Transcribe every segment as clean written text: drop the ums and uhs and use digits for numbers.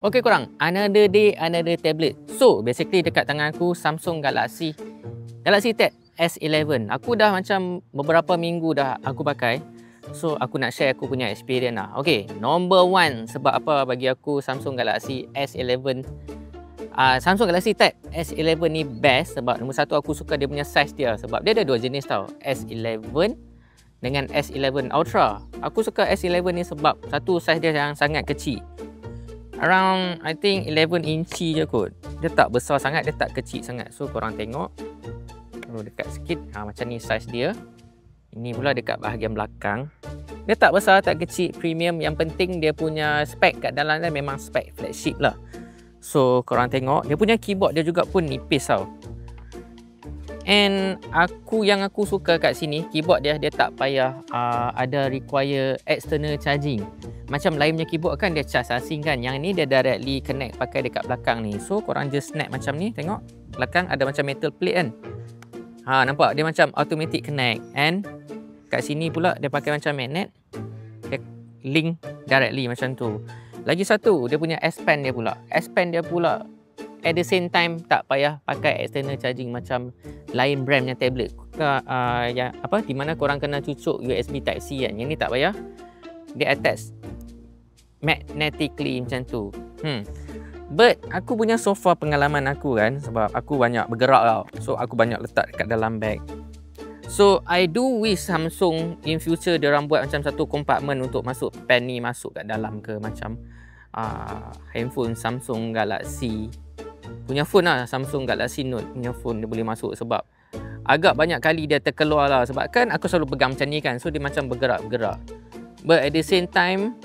Okay korang, another day, another tablet. So, basically dekat tangan aku Samsung Galaxy Tab S11. Aku dah macam beberapa minggu dah aku pakai. So, aku nak share aku punya experience lah. Okay, number one sebab apa bagi aku Samsung Galaxy S11 Samsung Galaxy Tab S11 ni best sebab nombor satu aku suka dia punya size dia. Sebab dia ada dua jenis tau, S11 dengan S11 Ultra. Aku suka S11 ni sebab satu size dia yang sangat kecil. Around I think 11 inci je kot. Dia tak besar sangat, dia tak kecil sangat. So korang tengok dekat sikit, macam ni size dia. Ini pula dekat bahagian belakang. Dia tak besar, tak kecil, premium. Yang penting dia punya spek kat dalam dia memang spek flagship lah. So korang tengok, dia punya keyboard dia juga pun nipis tau. And yang aku suka kat sini, keyboard dia tak payah ada require external charging. Macam lain punya keyboard kan dia charge asing kan. Yang ni dia directly connect pakai dekat belakang ni. So korang just snap macam ni, tengok belakang ada macam metal plate kan. Nampak dia macam automatic connect. And kat sini pula dia pakai macam magnet, dia link directly macam tu. Lagi satu, dia punya S Pen dia pula. S Pen dia pula at the same time tak payah pakai external charging macam lain brand punya tablet. Di mana korang kena cucuk USB Type C kan. Yang ni tak payah. Dia attach magnetically macam tu. But aku punya so far pengalaman aku kan, sebab aku banyak bergerak tau. So aku banyak letak kat dalam bag. So I do wish Samsung in future diorang buat macam satu kompartmen untuk masuk pen ni masuk kat dalam ke, macam handphone Samsung Galaxy punya phone lah, Samsung Galaxy Note punya phone dia boleh masuk. Sebab agak banyak kali dia terkeluar lah. Sebab kan aku selalu pegang macam ni kan, so dia macam bergerak-gerak. But at the same time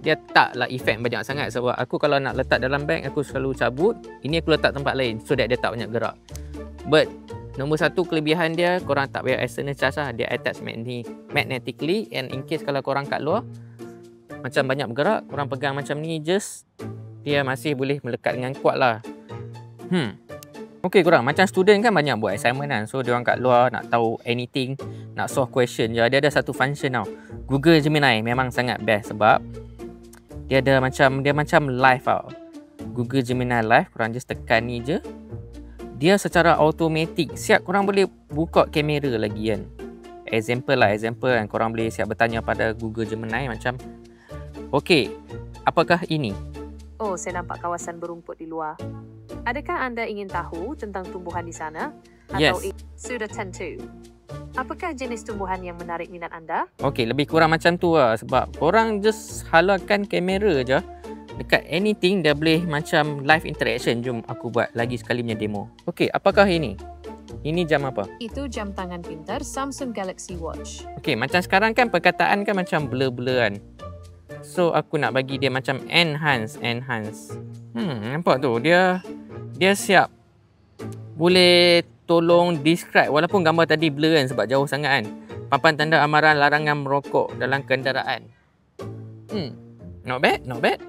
dia taklah efek banyak sangat. Sebab aku kalau nak letak dalam bag, aku selalu cabut. Ini aku letak tempat lain so that dia tak banyak gerak. But nombor satu kelebihan dia, korang tak payah external charge lah. Dia attach magnetically. And in case kalau korang kat luar macam banyak bergerak, korang pegang macam ni just, dia masih boleh melekat dengan kuat lah. Okay korang, macam student kan banyak buat assignment kan. So diorang kat luar nak tahu anything, nak solve question je, dia ada satu function tau, Google Gemini. Memang sangat best sebab dia macam live tau. Google Gemini live, korang just tekan ni je, dia secara automatik siap. Korang boleh buka kamera lagi kan. Example kan, korang boleh siap bertanya pada Google Gemini macam, okay, apakah ini? Oh, saya nampak kawasan berumput di luar. Adakah anda ingin tahu tentang tumbuhan di sana? Atau Yes. Sudah tentu. Apakah jenis tumbuhan yang menarik minat anda? Okay, lebih kurang macam tu lah. Sebab korang just halalkan kamera je dekat anything, dia boleh macam live interaction. Jom aku buat lagi sekali punya demo. Okay, apakah ini? Ini jam apa? Itu jam tangan pintar Samsung Galaxy Watch. Okay, macam sekarang kan perkataan kan macam blur-blur kan. So aku nak bagi dia macam enhance. Nampak tu, dia siap boleh tolong describe walaupun gambar tadi blur kan sebab jauh sangat kan. Papan tanda amaran larangan merokok dalam kenderaan. Not bad.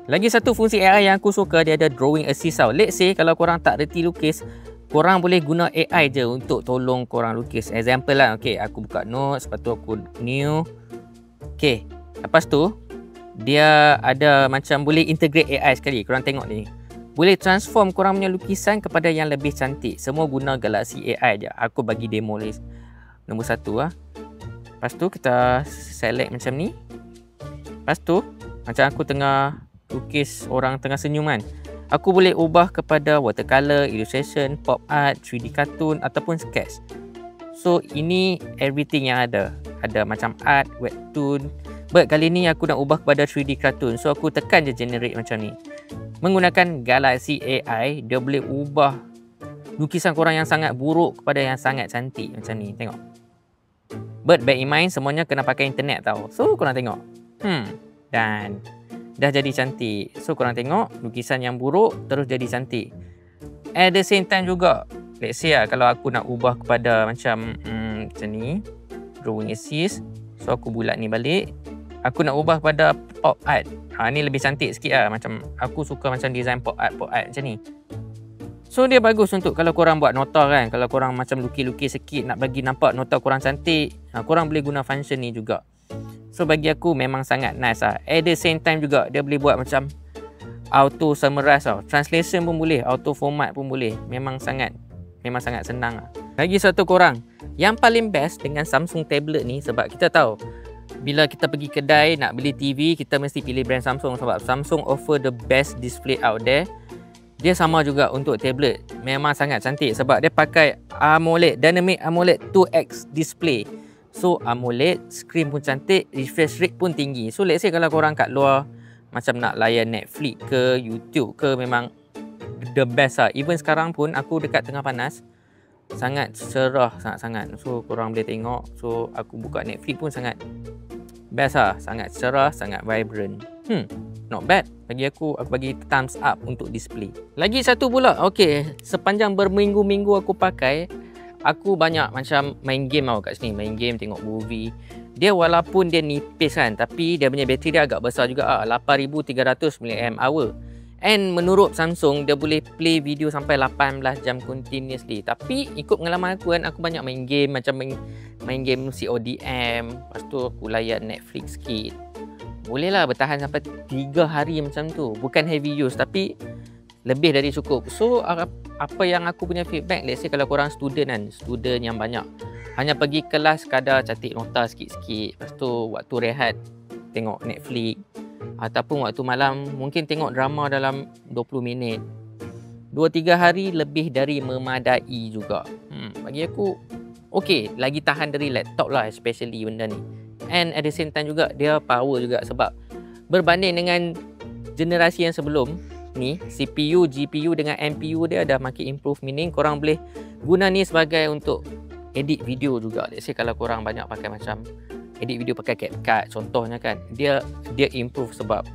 Lagi satu fungsi AI yang aku suka, dia ada drawing assist tau. Let's say kalau korang tak reti lukis, korang boleh guna AI je untuk tolong korang lukis. Example lah, okay, aku buka notes, lepas tu aku new. Okay, lepas tu dia ada macam boleh integrate AI sekali. Korang tengok ni, boleh transform korang punya lukisan kepada yang lebih cantik. Semua guna Galaxy AI je. Aku bagi demo list nombor satu lah. Lepas tu kita select macam ni. Lepas tu macam aku tengah lukis orang tengah senyum kan, aku boleh ubah kepada watercolor, illustration, pop art, 3D cartoon ataupun sketch. So ini everything yang ada. Ada macam art, webtoon. But kali ni aku nak ubah kepada 3D cartoon. So aku tekan je generate macam ni. Menggunakan Galaxy AI, dia boleh ubah lukisan korang yang sangat buruk kepada yang sangat cantik macam ni. Tengok. But bear in mind, semuanya kena pakai internet tau. So korang tengok. Dan dah jadi cantik. So korang tengok, lukisan yang buruk terus jadi cantik. At the same time juga, let's say lah, kalau aku nak ubah kepada macam ni, drawing assist. So aku bulat ni balik. Aku nak ubah kepada pop art. Ni lebih cantik sikit lah. Macam aku suka macam design pop art macam ni. So dia bagus untuk kalau korang buat nota kan. Kalau korang macam lukis-lukis sikit, nak bagi nampak nota korang cantik, korang boleh guna function ni juga. So bagi aku memang sangat nice lah. At the same time juga dia boleh buat macam auto summarize tau. Translation pun boleh, auto format pun boleh. Memang sangat senang lah. Lagi satu korang, yang paling best dengan Samsung tablet ni, sebab kita tahu bila kita pergi kedai nak beli TV, kita mesti pilih brand Samsung sebab Samsung offer the best display out there. Dia sama juga untuk tablet. Memang sangat cantik sebab dia pakai AMOLED, Dynamic AMOLED 2X display. So AMOLED, screen pun cantik, refresh rate pun tinggi. So let's say kalau korang kat luar macam nak layan Netflix ke YouTube ke, memang the best lah. Even sekarang pun aku dekat tengah panas, sangat cerah sangat-sangat. So korang boleh tengok. So aku buka Netflix pun sangat best lah. Sangat cerah, sangat vibrant. Not bad. Bagi aku bagi thumbs up untuk display. Lagi satu pula. Okay, sepanjang berminggu-minggu aku pakai, aku banyak macam main game tau kat sini. Main game, tengok movie. Dia walaupun dia nipis kan, tapi dia punya bateri dia agak besar juga lah. 8300 mAh. And menurut Samsung, dia boleh play video sampai 18 jam continuously. Tapi ikut pengalaman aku kan, aku banyak main game. Macam main game CODM. Lepas tu aku layan Netflix sikit. Boleh lah bertahan sampai 3 hari macam tu. Bukan heavy use, tapi lebih dari cukup. So apa yang aku punya feedback, let's say kalau korang student kan, student yang banyak hanya pergi kelas kadar catik nota sikit-sikit, lepas tu waktu rehat tengok Netflix, ataupun waktu malam mungkin tengok drama dalam 20 minit, 2-3 hari lebih dari memadai juga. Bagi aku okey, lagi tahan dari laptop lah, especially benda ni. And at the same time juga dia power juga, sebab berbanding dengan generasi yang sebelum ni, CPU, GPU dengan NPU dia dah makin improve. Meaning korang boleh guna ni sebagai untuk edit video juga. Let's say kalau korang banyak pakai macam edit video pakai CapCut contohnya kan, dia improve sebab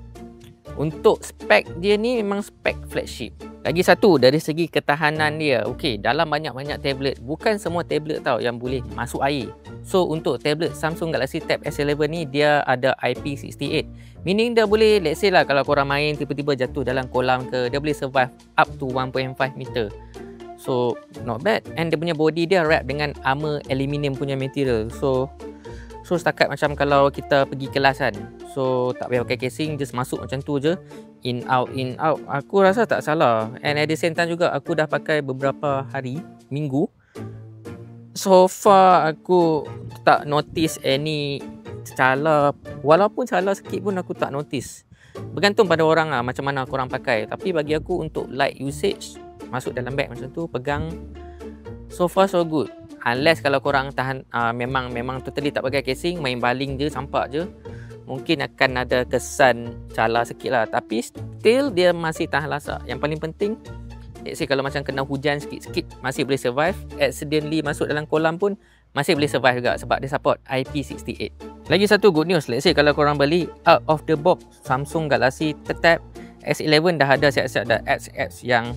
untuk spek dia ni memang spek flagship. Lagi satu, dari segi ketahanan dia, okey, dalam banyak-banyak tablet, bukan semua tablet tau yang boleh masuk air. So untuk tablet Samsung Galaxy Tab S11 ni, dia ada IP68. Meaning dia boleh, let's say lah kalau korang main tiba-tiba jatuh dalam kolam ke, dia boleh survive up to 1.5 meter. So not bad. And dia punya body dia wrap dengan armor aluminium punya material. So setakat macam kalau kita pergi kelas kan, so tak payah pakai casing, just masuk macam tu je, in out. Aku rasa tak salah. And at the same time juga aku dah pakai beberapa hari, minggu. So far aku tak notice any cala. Walaupun cala sikit pun aku tak notice. Bergantung pada orang lah macam mana korang pakai. Tapi bagi aku untuk light usage, masuk dalam bag macam tu, pegang, so far so good. Unless kalau korang tahan memang totally tak pakai casing, main baling je, campak je, mungkin akan ada kesan cala sikit lah. Tapi still dia masih tahan lasak. Yang paling penting, let's say kalau macam kena hujan sikit-sikit masih boleh survive. Accidentally masuk dalam kolam pun masih boleh survive juga sebab dia support IP68. Lagi satu good news, let's say kalau korang beli out of the box Samsung Galaxy Tab S11, dah ada siap-siap dah apps yang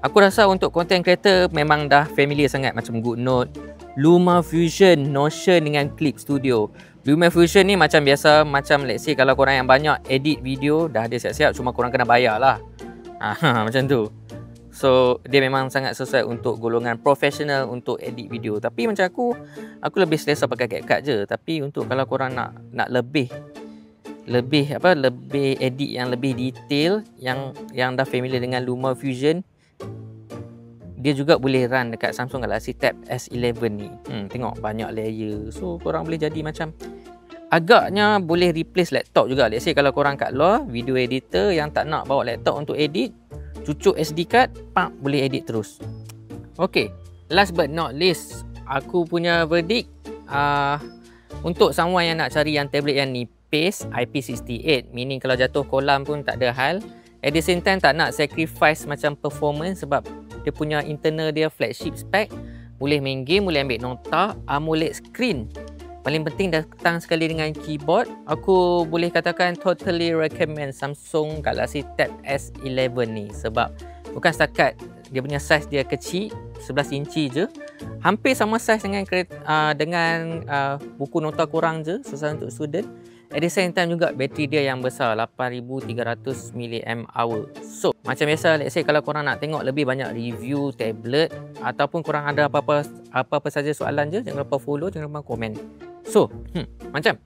aku rasa untuk content creator memang dah familiar sangat, macam GoodNote, LumaFusion, Notion dengan Clip Studio. LumaFusion ni macam biasa, macam let's say kalau korang yang banyak edit video, dah ada siap-siap, cuma korang kena bayar lah. Macam tu. So dia memang sangat sesuai untuk golongan profesional untuk edit video. Tapi macam aku lebih selesa pakai CapCut je. Tapi untuk kalau korang nak lebih edit yang lebih detail, yang dah familiar dengan LumaFusion, dia juga boleh run dekat Samsung Galaxy Tab S11 ni. Tengok banyak layer. So korang boleh jadi macam agaknya boleh replace laptop juga. Let's say kalau korang kat luar video editor yang tak nak bawa laptop untuk edit, cucuk SD card, boleh edit terus. Okay, last but not least, aku punya verdict untuk someone yang nak cari yang tablet yang nipis, IP68, meaning kalau jatuh kolam pun tak ada hal. At the same time tak nak sacrifice macam performance sebab dia punya internal dia flagship spec, boleh main game, boleh ambil nota, AMOLED screen, paling penting datang sekali dengan keyboard. Aku boleh katakan totally recommend Samsung Galaxy Tab S11 ni sebab bukan setakat dia punya size dia kecil, 11 inci je, hampir sama size dengan buku nota korang je, susah untuk student. At the same time juga bateri dia yang besar, 8300 mAh. So macam biasa, let's say kalau korang nak tengok lebih banyak review tablet ataupun korang ada apa-apa saja soalan je, jangan lupa follow, jangan lupa komen. So macam